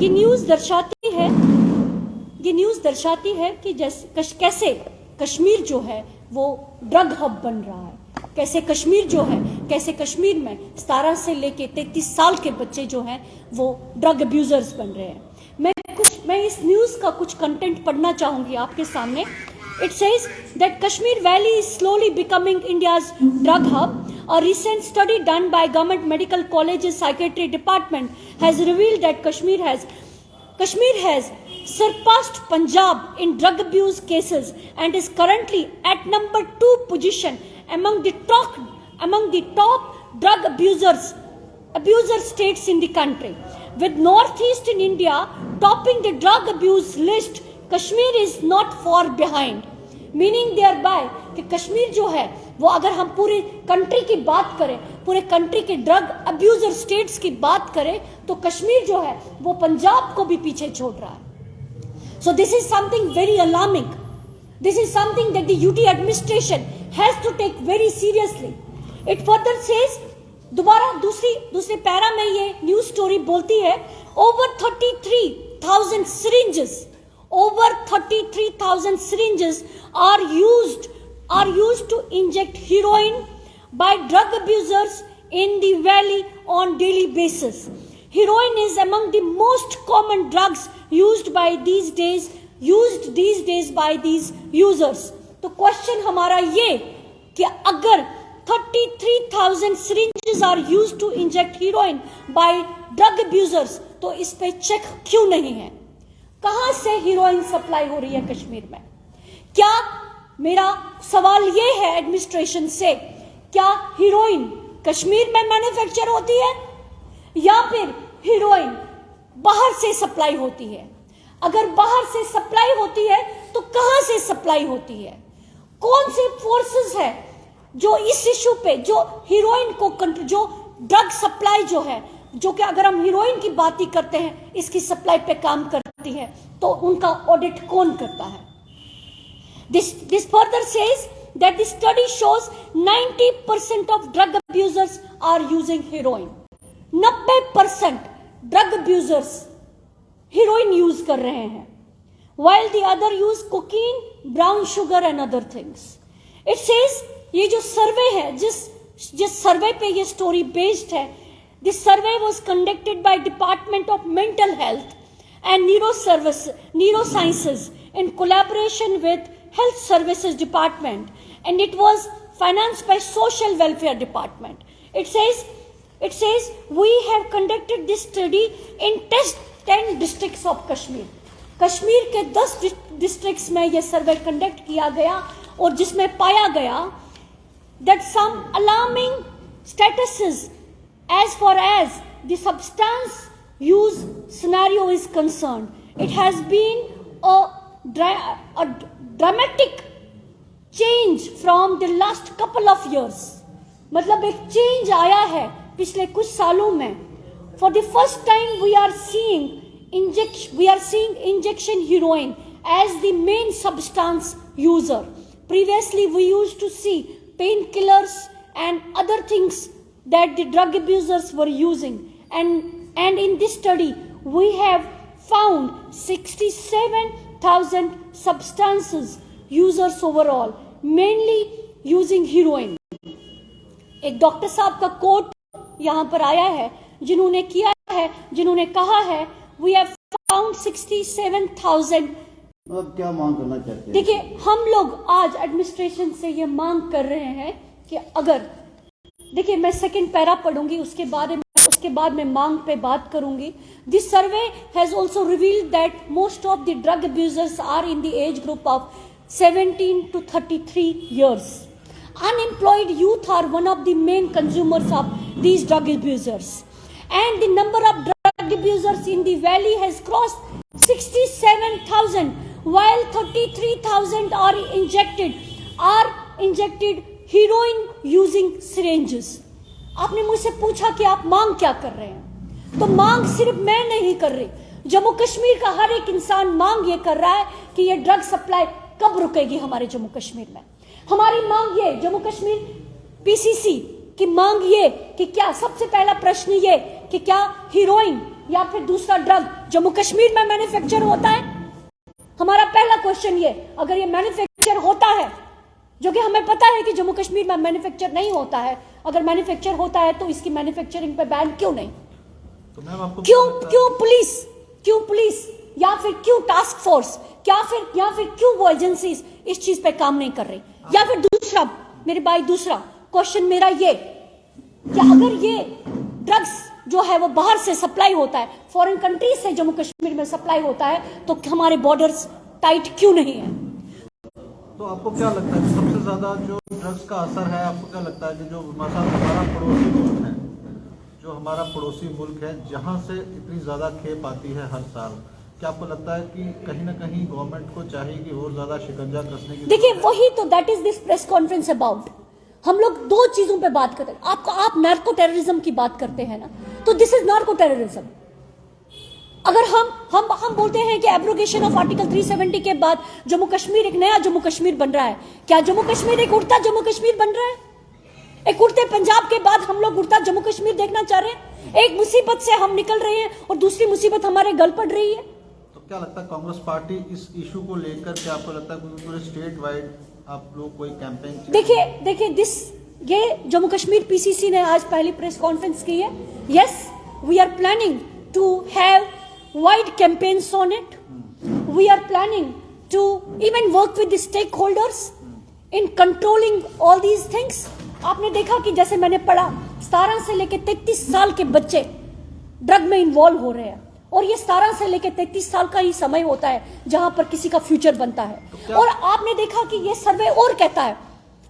ये न्यूज़ दर्शाती है कि कैसे कश्मीर जो है वो ड्रग हब बन रहा है, कैसे कश्मीर में 17 से लेके 33 साल के बच्चे जो हैं वो ड्रग अब्यूजर्स बन रहे हैं। मैं इस न्यूज़ का कुछ कंटेंट पढ़ना चाहूंगी आपके सामने। It says that Kashmir Valley is slowly becoming India's drug hub. A recent study done by Government Medical College's Psychiatry Department has revealed that Kashmir has surpassed Punjab in drug abuse cases and is currently at number 2 position among the top drug abuser states in the country. With northeastern India topping the drug abuse list, Kashmir is not far behind, meaning thereby कि कश्मीर जो है वो, अगर हम पूरी country की बात करें, पूरे कंट्री के ड्रग अब्यूजर स्टेट्स की बात करें, तो कश्मीर जो है वो पंजाब को भी पीछे छोड़ रहा है। So this is something very alarming, this is something that the UT administration has to take very seriously. It further says, दोबारा दूसरे पैरा में ये न्यूज स्टोरी बोलती है, over 33,000 syringes, over 33,000 syringes are used to inject heroin by drug abusers in the valley on daily basis. Heroin is among the most common drugs used these days by these users. तो question हमारा ये कि अगर 33,000 syringes are used to inject heroin by drug abusers, तो इस पे check क्यों नहीं है? कहां से हीरोइन सप्लाई हो रही है कश्मीर में? क्या, मेरा सवाल यह है एडमिनिस्ट्रेशन से, क्या हीरोइन कश्मीर में मैन्युफैक्चर होती है या फिर हीरोइन बाहर से सप्लाई होती है? अगर बाहर से सप्लाई होती है तो कहां से सप्लाई होती है? कौन सी फोर्सेस है जो इस इशू पे, जो हीरोइन को, जो ड्रग सप्लाई जो है, जो कि अगर हम हीरोइन की बात ही करते हैं, इसकी सप्लाई पे काम करती है, तो उनका ऑडिट कौन करता है? This further says that the study shows 90% of drug abusers are using heroin. 90% drug abusers heroine use कर रहे हैं, while the other use cocaine, brown sugar and other things. It says, ये जो सर्वे है, जिस सर्वे पे ये स्टोरी बेस्ड है, this survey was conducted by Department of Mental Health and Neurosciences in collaboration with Health Services Department, and it was financed by Social Welfare Department. It says we have conducted this study in 10 districts of Kashmir. Kashmir के 10 districts में यह survey conduct किया गया और जिसमें पाया गया that some alarming statuses as far as the substance use scenario is concerned. It has been a dramatic change from the last couple of years. मतलब एक चेंज आया है पिछले कुछ सालों में. For the first time we are seeing injection heroin as the main substance user. Previously we used to see painkillers and other things that the drug abusers were using, and in this study we have found 67,000 substances users overall, mainly using heroin. एक doctor साहब का coat यहाँ पर आया है जिन्होंने कहा है we have found 67,000. अब क्या मांग करना चाहते हैं? देखिए, हम लोग आज एडमिनिस्ट्रेशन से ये मांग कर रहे हैं कि अगर, देखिए मैं सेकंड पैरा पढ़ूंगी, उसके बाद मैं मांग पे बात करूंगी. This survey has also revealed that most of the drug abusers are in the age group of 17 to 33 years. Unemployed youth are one of the main consumers of these drug abusers, and the number of drug abusers in the valley has crossed 67,000, while 33,000 are injected heroin using syringes. आपने मुझसे पूछा कि आप मांग क्या कर रहे हैं, तो मांग सिर्फ मैं नहीं कर रही, जम्मू कश्मीर का हर एक इंसान मांग ये कर रहा है कि ये ड्रग सप्लाई कब रुकेगी हमारे जम्मू कश्मीर में. हमारी मांग ये, जम्मू कश्मीर पीसीसी की मांग ये कि क्या, सबसे पहला प्रश्न ये कि क्या हीरोइन या फिर दूसरा ड्रग जम्मू कश्मीर में मैन्युफैक्चर होता है? हमारा पहला क्वेश्चन ये, अगर ये मैन्युफैक्चर होता है, जो कि हमें पता है कि जम्मू कश्मीर में मैन्युफैक्चर नहीं होता है, अगर मैन्युफैक्चर होता है तो इसकी मैन्युफैक्चरिंग पे बैन क्यों नहीं? तो मैम आपको क्यों पुलिस या फिर क्यों टास्क फोर्स या फिर क्यों वो एजेंसीज इस चीज पे काम नहीं कर रही? या फिर दूसरा मेरे भाई, दूसरा क्वेश्चन मेरा ये, कि अगर ये ड्रग्स जो है वो बाहर से सप्लाई होता है, फॉरेन कंट्रीज से जम्मू कश्मीर में सप्लाई होता है, तो हमारे बॉर्डर्स टाइट क्यों नहीं है? तो आपको क्या लगता है कि सबसे ज्यादा जो ड्रग्स का असर है, आपको क्या लगता है कि जो हमारा पड़ोसी मुल्क है, जो हमारा पड़ोसी मुल्क है, जहां से इतनी ज्यादा खेप आती है हर साल, क्या आपको लगता है कि कहीं ना कहीं गवर्नमेंट को चाहिए कि और ज्यादा शिकंजा कसने की? देखिए, वही तो that is this press conference about. हम लोग दो चीजों पे बात करते हैं। आप नार्को टेररिज्म की बात करते हैं ना, तो दिस इज नार्को टेररिज्म। अगर हम बोलते हैं कि एब्रोगेशन ऑफ आर्टिकल 370 के बाद जम्मू कश्मीर एक नया जम्मू कश्मीर बन रहा है, क्या जम्मू कश्मीर एक उड़ता जम्मू कश्मीर बन रहा है? एक उड़ते पंजाब के बाद हम लोग उड़ता जम्मू कश्मीर देखना चाह रहे हैं? एक मुसीबत से हम निकल रहे हैं और दूसरी मुसीबत हमारे गल पड़ रही है। तो क्या लगता है कांग्रेस पार्टी इस इशू को लेकर, क्या आपको लगता है पूरे स्टेट वाइड आप लोग कोई कैंपेन? देखिए ये जम्मू कश्मीर पीसीसी ने आज पहली प्रेस कॉन्फ्रेंस की है। Yes, we are planning to have wide campaigns on it. We are planning to even work with the stakeholders in controlling all these things. आपने देखा कि जैसे मैंने पढ़ा, 17 से लेकर 33 साल के बच्चे ड्रग में इन्वॉल्व हो रहे हैं, और ये 17 से लेकर 33 साल का ही समय होता है जहां पर किसी का फ्यूचर बनता है। और आपने देखा कि ये सर्वे और कहता है,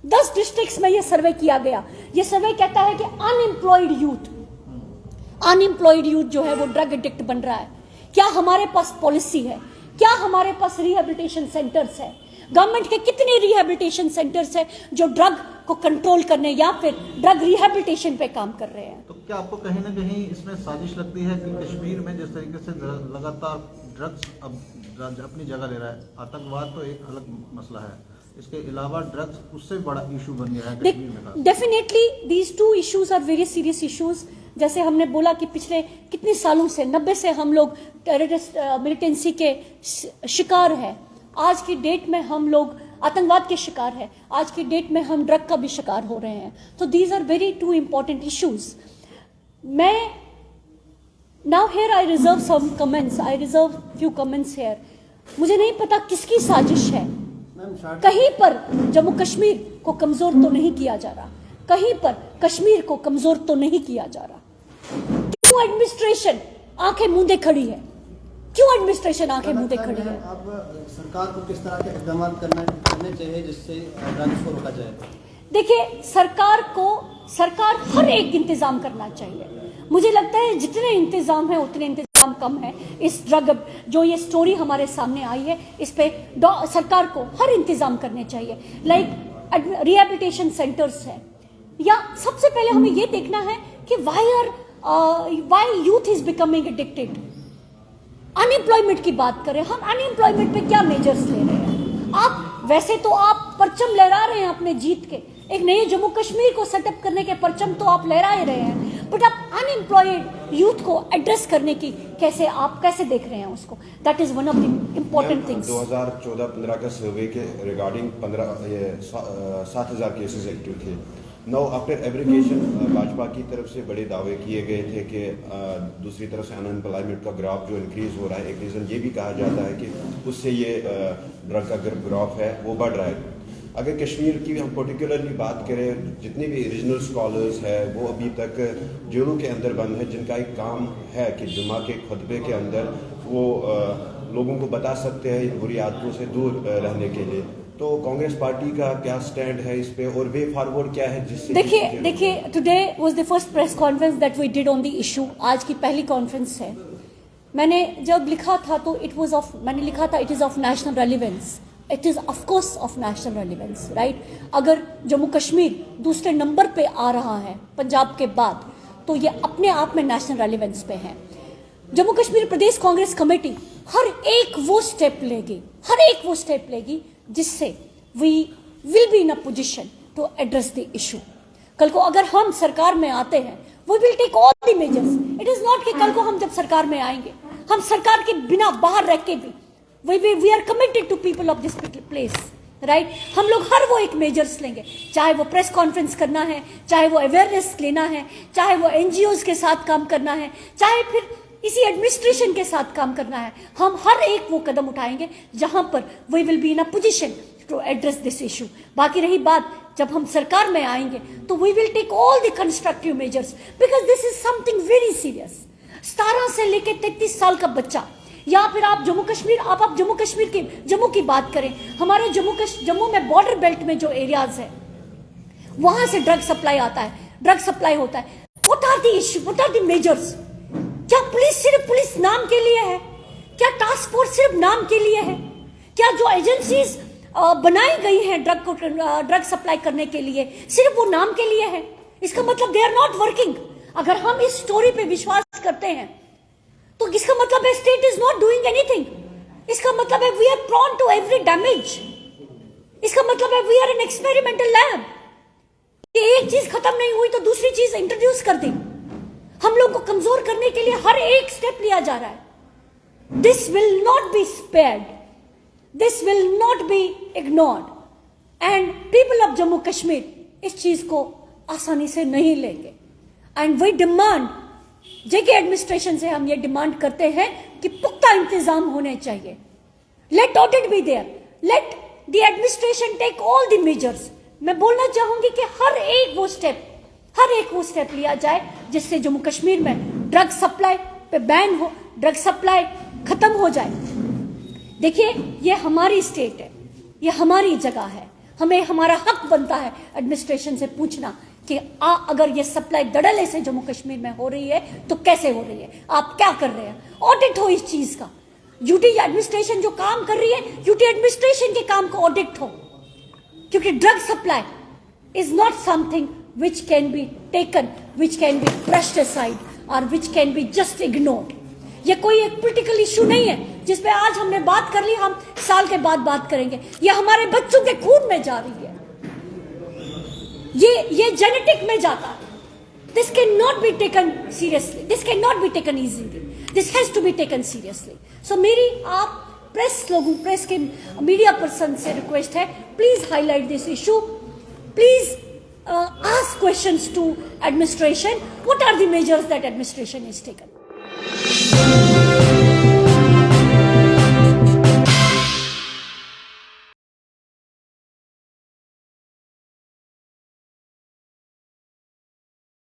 10 डिस्ट्रिक्ट्स में ये सर्वे किया गया। ये सर्वे कहता है कि अनएम्प्लॉयड यूथ जो है वो ड्रग एडिक्ट बन रहा है। क्या हमारे पास पॉलिसी है? क्या हमारे पास रिहेबिलिटेशन सेंटर्स है? गवर्नमेंट के कितने रिहेबिलिटेशन सेंटर्स है जो ड्रग को कंट्रोल करने या फिर ड्रग रिहेबिलिटेशन पे काम कर रहे हैं? तो क्या आपको कहीं ना कहीं इसमें साजिश लगती है कि कश्मीर में जिस तरीके से लगातार ड्रग्स अब अपनी जगह ले रहा है, आतंकवाद तो एक अलग मसला है, इसके अलावा ड्रग्स उससे बड़ा इशू बन गया है कश्मीर में? Definitely these two issues are very serious issues. जैसे हमने बोला कि पिछले कितने सालों से, 90 से हम लोग टेररिस्ट मिलिटेंसी के शिकार हैं। आज की डेट में हम लोग आतंकवाद के शिकार हैं। आज की डेट में हम ड्रग का भी शिकार हो रहे हैं। तो these are very two important issues. मैं now here I reserve some comments, I reserve few comments here. मुझे नहीं पता किसकी साजिश है। कहीं पर जम्मू कश्मीर को कमजोर तो नहीं किया जा रहा, कहीं पर कश्मीर को कमजोर तो नहीं किया जा रहा। क्यों एडमिनिस्ट्रेशन आंखें मूंदे खड़ी है? क्यों एडमिनिस्ट्रेशन आंखें मूंदे खड़ी है? अब सरकार को किस तरह के इकदाम करने चाहिए जिससे ड्रग्स को रोका जाए? देखिए, सरकार हर एक इंतजाम करना चाहिए। मुझे लगता है जितने इंतजाम है उतने इंतजाम कम है। इस ड्रग जो ये स्टोरी हमारे सामने आई है, इस पे सरकार को हर इंतजाम करने चाहिए। लाइक रिहेबिलिटेशन सेंटर्स है, या सबसे पहले हमें ये देखना है कि why youth is becoming addicted. Unemployment की बात करें, हम अनएम्प्लॉयमेंट पे क्या मेजर्स ले रहे हैं? आप वैसे तो आप परचम लहरा रहे हैं अपने जीत के, एक नए जम्मू कश्मीर को सेटअप करने के परचम तो आप लहरा ही रहे हैं, बट आप अनएम्प्लॉयड यूथ को एड्रेस करने की कैसे देख रहे हैं उसको? That is one of the important things. 2014-15 का सर्वे के रिगार्डिंग 7,000 केसेस एक्टिव थे। नाउ आफ्टर एब्रिगेशन भाजपा की तरफ से बड़े दावे किए गए थे कि दूसरी तरफ से अनएम्प्लॉयमेंट का ग्राफ जो इंक्रीज हो रहा है, एक रीज़न ये भी कहा जाता है कि उससे ये ड्रग का ग्राफ है वो बढ़ रहा है। अगर कश्मीर की हम पर्टिकुलरली बात करें, जितने भी रीजनल स्कॉलर्स हैं वो अभी तक जेलों के अंदर बंद है, जिनका एक काम है कि जुमा के खुतबे के अंदर वो लोगों को बता सकते हैं इन बुरी आदतों से दूर रहने के लिए। तो कांग्रेस पार्टी का क्या स्टैंड है इस पे और वे फॉरवर्ड क्या है जिससे? देखिए today was the first press conference that we did on the issue. आज की पहली कॉन्फ्रेंस है। मैंने जब लिखा था तो मैंने लिखा था it is of national relevance. It is of course of national relevance, right? अगर जम्मू कश्मीर दूसरे नंबर पे आ रहा है पंजाब के बाद, तो ये अपने आप में नेशनल रेलिवेंस पे है। जम्मू कश्मीर प्रदेश कांग्रेस कमेटी हर एक वो स्टेप लेगी जिससे we will be in a position to address the issue. कल को अगर हम सरकार में आते हैं we will take all the measures. It is not कि कल को हम जब सरकार में आएंगे, हम सरकार के बिना बाहर रह के भी we are committed to people of this place, right. हम लोग हर वो एक मेजर्स लेंगे, चाहे वो प्रेस कॉन्फ्रेंस करना है, चाहे वो अवेयरनेस लेना है, चाहे वो एनजीओज के साथ काम करना है, चाहे फिर इसी एडमिनिस्ट्रेशन के साथ काम करना है. हम हर एक वो कदम उठाएंगे जहां पर we will be in a position to address this issue. बाकी रही बात, जब हम सरकार में आएंगे तो we will take all the constructive measures, because this is something very serious. 17 से लेकर 33 साल का बच्चा, या फिर आप जम्मू कश्मीर, आप जम्मू कश्मीर की जम्मू की बात करें, हमारे जम्मू में बॉर्डर बेल्ट में जो एरियाज है वहां से ड्रग सप्लाई आता है, ड्रग सप्लाई होता है. What are the issue, what are the measures? क्या पुलिस सिर्फ पुलिस नाम के लिए है? क्या टास्क फोर्स सिर्फ नाम के लिए है? क्या जो एजेंसीज बनाई गई हैं ड्रग सप्लाई करने के लिए सिर्फ वो नाम के लिए है? इसका मतलब दे आर नॉट वर्किंग. अगर हम इस स्टोरी पे विश्वास करते हैं तो इसका मतलब है state is not doing anything. इसका मतलब है we are prone to every damage. इसका मतलब है we are an experimental lab. एक चीज खत्म नहीं हुई तो दूसरी चीज इंट्रोड्यूस कर दी. हम लोग को कमजोर करने के लिए हर एक स्टेप लिया जा रहा है. This will not be spared, this will not be ignored, and people of Jammu Kashmir इस चीज को आसानी से नहीं लेंगे. And we demand, JK administration से हम ये डिमांड करते हैं कि पुख्ता इंतजाम होने चाहिए. Let audit be there, let the administration take all the measures. मैं बोलना चाहूंगी कि हर एक वो स्टेप लिया जाए जिससे जम्मू कश्मीर में ड्रग सप्लाई पे बैन हो, ड्रग सप्लाई खत्म हो जाए. देखिए, ये हमारी स्टेट है, ये हमारी जगह है. हमें हमारा हक बनता है एडमिनिस्ट्रेशन से पूछना कि अगर ये सप्लाई धड़ल्ले से जम्मू कश्मीर में हो रही है तो कैसे हो रही है, आप क्या कर रहे हैं. ऑडिट हो इस चीज का. यूटी एडमिनिस्ट्रेशन जो काम कर रही है, यूटी एडमिनिस्ट्रेशन के काम को ऑडिट हो, क्योंकि drug supply is not something which can be taken, which can be brushed aside, or which can be just ignored. ये कोई एक पॉलिटिकल इशू नहीं है जिसपे आज हमने बात कर ली, हम साल के बाद बात करेंगे. ये हमारे बच्चों के खून में जा रही है, ये जेनेटिक में जाता है. This can not be taken seriously, this can not be taken easily, this has to be taken seriously. So मेरी आप प्रेस के मीडिया पर्सन से रिक्वेस्ट है, please highlight this issue, please ask questions to administration. What are the measures that administration is taken?